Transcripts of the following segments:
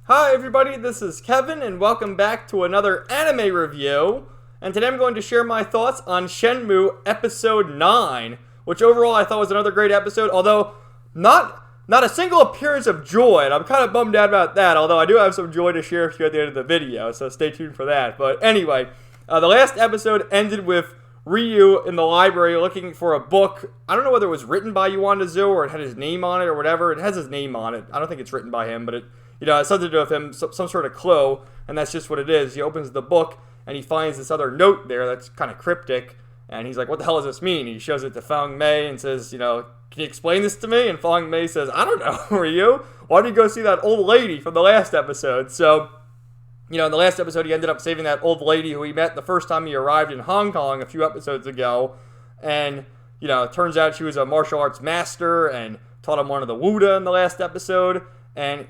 Hi everybody, this is Kevin and welcome back to another anime review. And today I'm going to share my thoughts on Shenmue Episode 9, which overall I thought was another great episode, although not a single appearance of Joy, and I'm kind of bummed out about that, although I do have some joy to share with you at the end of the video, so stay tuned for that. But anyway, the last episode ended with Ryu in the library looking for a book. I don't know whether it was written by Odysee or it had his name on it or whatever. It has his name on it. I don't think it's written by him, but it has something to do with him, some sort of clue, and that's just what it is. He opens the book, and he finds this other note there that's kind of cryptic, and he's like, what the hell does this mean? He shows it to Feng Mei and says, can you explain this to me? And Feng Mei says, I don't know, Ryu. Why don't you go see that old lady from the last episode? So, in the last episode, he ended up saving that old lady who he met the first time he arrived in Hong Kong a few episodes ago, and, it turns out she was a martial arts master and taught him one of the Wuda in the last episode. And,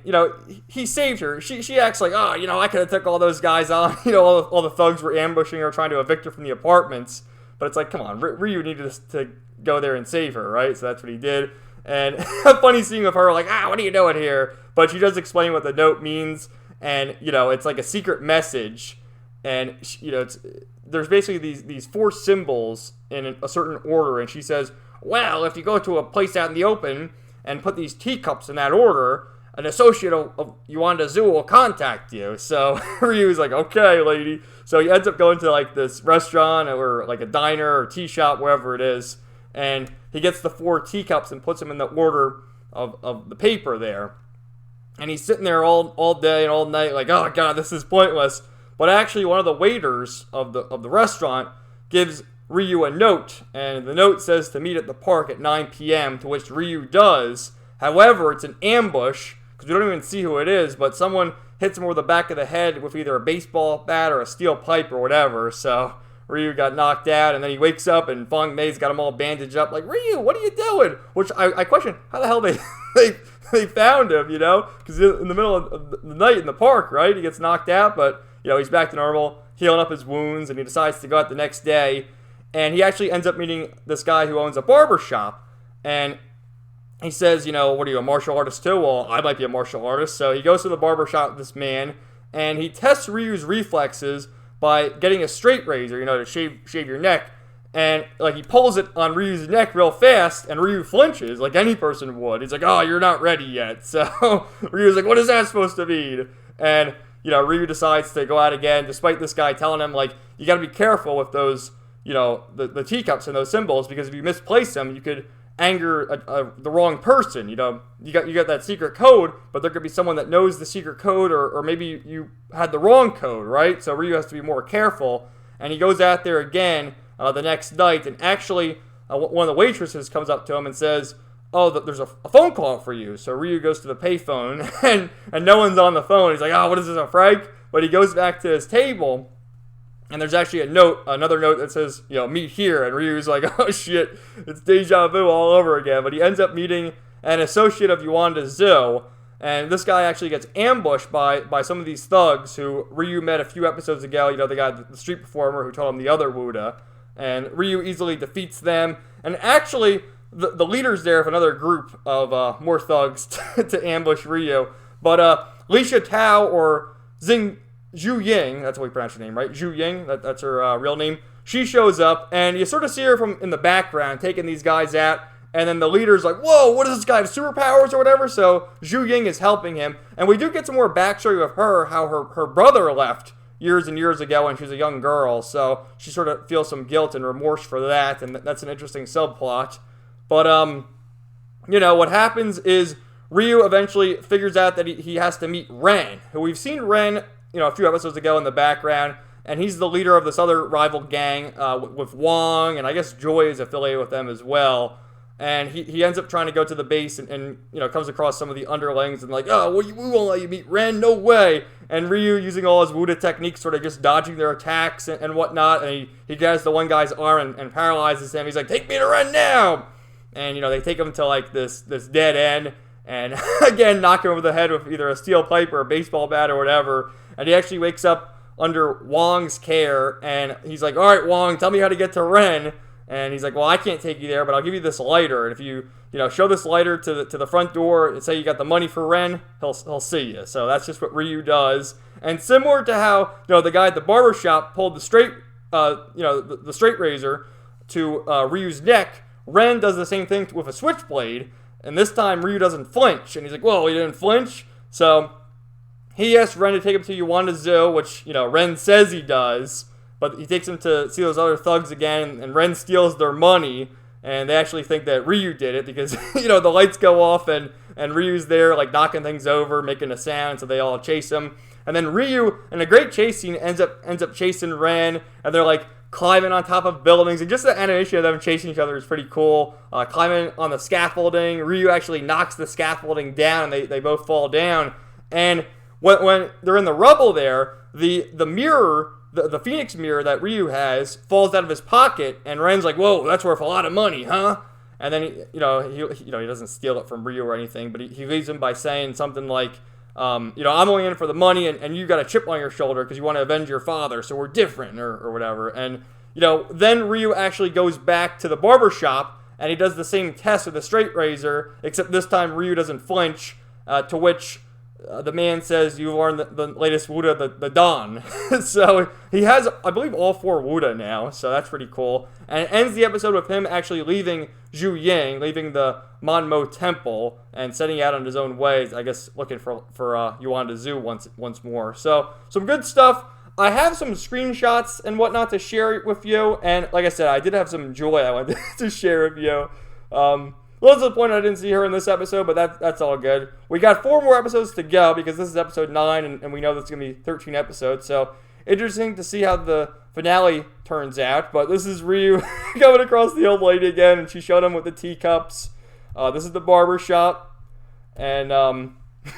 he saved her. She acts like, I could have took all those guys on. All the thugs were ambushing her, trying to evict her from the apartments. But it's like, come on, Ryu needed to go there and save her, right? So that's what he did. And a funny scene with her, like, what are you doing here? But she does explain what the note means. And, it's like a secret message. And, there's basically these four symbols in a certain order. And she says, well, if you go to a place out in the open and put these teacups in that order, an associate of Odysee will contact you. So Ryu's like, okay, lady. So he ends up going to like this restaurant or like a diner or tea shop, wherever it is. And he gets the four teacups and puts them in the order of the paper there. And he's sitting there all day and all night like, oh God, this is pointless. But actually one of the waiters of the restaurant gives Ryu a note. And the note says to meet at the park at 9 p.m., to which Ryu does. However, it's an ambush, because we don't even see who it is, but someone hits him over the back of the head with either a baseball bat or a steel pipe or whatever. So Ryu got knocked out, and then he wakes up, and Feng Mei's got him all bandaged up. Like, Ryu, what are you doing? Which I question how the hell they found him, because in the middle of the night in the park, right? He gets knocked out, but he's back to normal, healing up his wounds, and he decides to go out the next day, and he actually ends up meeting this guy who owns a barber shop, and he says, what are you, a martial artist too? Well, I might be a martial artist. So he goes to the barber shop with this man, and he tests Ryu's reflexes by getting a straight razor, to shave your neck. And, he pulls it on Ryu's neck real fast, and Ryu flinches, like any person would. He's like, oh, you're not ready yet. So Ryu's like, what is that supposed to mean? And, Ryu decides to go out again, despite this guy telling him, you got to be careful with those, the teacups and those symbols, because if you misplace them, you could anger the wrong person. You got that secret code, but there could be someone that knows the secret code, or maybe you had the wrong code, right? So Ryu has to be more careful, and he goes out there again the next night, and actually one of the waitresses comes up to him and says, oh, there's a phone call for you. So Ryu goes to the payphone, and no one's on the phone. He's like, oh, what is this, a Frank? But he goes back to his table, and there's actually another note that says, meet here. And Ryu's like, oh shit, it's deja vu all over again. But he ends up meeting an associate of Odysee, and this guy actually gets ambushed by some of these thugs who Ryu met a few episodes ago. The guy, the street performer who told him the other Wuda. And Ryu easily defeats them. And actually, the leader's there of another group of more thugs to ambush Ryu. But Li Tao or Zhu Ying, that's how we pronounce her name, right? Zhu Ying, that's her real name. She shows up, and you sort of see her from in the background taking these guys out, and then the leader's like, whoa, what does this guy have, superpowers or whatever? So Zhu Ying is helping him, and we do get some more backstory of her, how her brother left years and years ago when she was a young girl, so she sort of feels some guilt and remorse for that, and that's an interesting subplot. But, what happens is Ryu eventually figures out that he has to meet Ren, who we've seen Ren a few episodes ago in the background, and he's the leader of this other rival gang with Wong, and I guess Joy is affiliated with them as well. And he ends up trying to go to the base and comes across some of the underlings and like, oh, we won't let you meet Ren, no way. And Ryu, using all his Wuda techniques, sort of just dodging their attacks and whatnot, and he grabs the one guy's arm and paralyzes him. He's like, take me to Ren now! And, they take him to like this dead end, and again, knock him over the head with either a steel pipe or a baseball bat or whatever. And he actually wakes up under Wong's care, and he's like, all right, Wong, tell me how to get to Ren. And he's like, well, I can't take you there, but I'll give you this lighter. And if you show this lighter to the front door and say you got the money for Ren, he'll see you. So that's just what Ryu does. And similar to how the guy at the barber shop pulled the straight the straight razor to Ryu's neck, Ren does the same thing with a switchblade. And this time Ryu doesn't flinch. And he's like, whoa, he didn't flinch? So he asks Ren to take him to Yuanda Zoo, which Ren says he does. But he takes him to see those other thugs again, and Ren steals their money, and they actually think that Ryu did it because, the lights go off, and Ryu's there, like, knocking things over, making a sound, so they all chase him. And then Ryu, in a great chase scene, ends up chasing Ren, and they're, like, climbing on top of buildings, and just the animation of them chasing each other is pretty cool. Climbing on the scaffolding, Ryu actually knocks the scaffolding down, and they both fall down. And when they're in the rubble there, the mirror... The Phoenix mirror that Ryu has falls out of his pocket, and Ren's like, "Whoa, that's worth a lot of money, huh?" And then he doesn't steal it from Ryu or anything, but he leaves him by saying something like, "I'm only in it for the money, and you got a chip on your shoulder because you want to avenge your father, so we're different or whatever." And then Ryu actually goes back to the barber shop, and he does the same test with the straight razor, except this time Ryu doesn't flinch. To which the man says, "You learned the latest Wuda, the Dawn." So he has, I believe, all 4 Wuda now, so that's pretty cool. And it ends the episode with him actually leaving Zhu Yang, leaving the Monmo Temple, and setting out on his own ways, I guess looking for Yuanda Zoo once more. So some good stuff. I have some screenshots and whatnot to share with you, and like I said, I did have some joy I wanted to share with you. Well, that's the point I didn't see her in this episode, but that's all good. We got 4 more episodes to go because this is episode 9, and we know there's going to be 13 episodes. So, interesting to see how the finale turns out. But this is Ryu coming across the old lady again, and she showed him with the teacups. This is the barber shop, and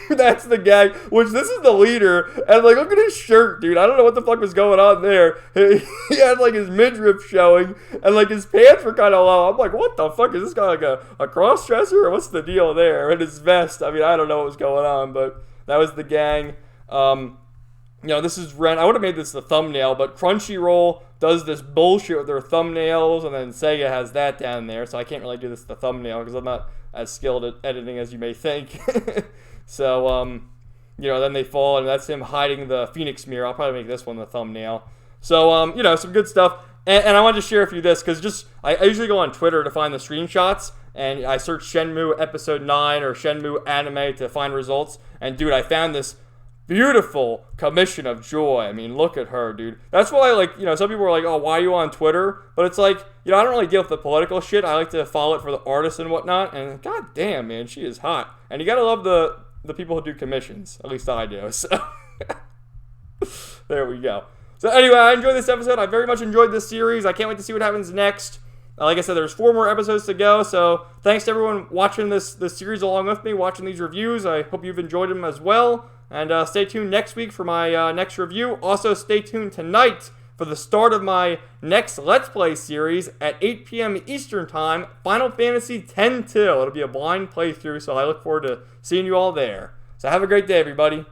that's the gag, which this is the leader, and like, look at his shirt, dude. I don't know what the fuck was going on there. He had like his midriff showing, and like his pants were kind of low. I'm like, what the fuck, is this guy like a cross-dresser, or what's the deal there? And his vest, I mean, I don't know what was going on, but that was the gang. This is Ren. I would have made this the thumbnail, but Crunchyroll does this bullshit with their thumbnails, and then Sega has that down there, so I can't really do this the thumbnail because I'm not as skilled at editing as you may think. So, then they fall, and that's him hiding the Phoenix mirror. I'll probably make this one the thumbnail. So, some good stuff. And I wanted to share with you this, because I usually go on Twitter to find the screenshots, and I search Shenmue Episode 9 or Shenmue Anime to find results. And, dude, I found this beautiful commission of joy. I mean, look at her, dude. That's why, like, some people are like, oh, why are you on Twitter? But it's like, I don't really deal with the political shit. I like to follow it for the artists and whatnot. And, god damn, man, she is hot. And you gotta love the people who do commissions. At least I do. So, there we go. So anyway, I enjoyed this episode. I very much enjoyed this series. I can't wait to see what happens next. Like I said, there's 4 more episodes to go. So thanks to everyone watching this series along with me, watching these reviews. I hope you've enjoyed them as well. And stay tuned next week for my next review. Also, stay tuned tonight for the start of my next Let's Play series at 8 p.m. Eastern Time, Final Fantasy X-2. It'll be a blind playthrough, so I look forward to seeing you all there. So have a great day, everybody.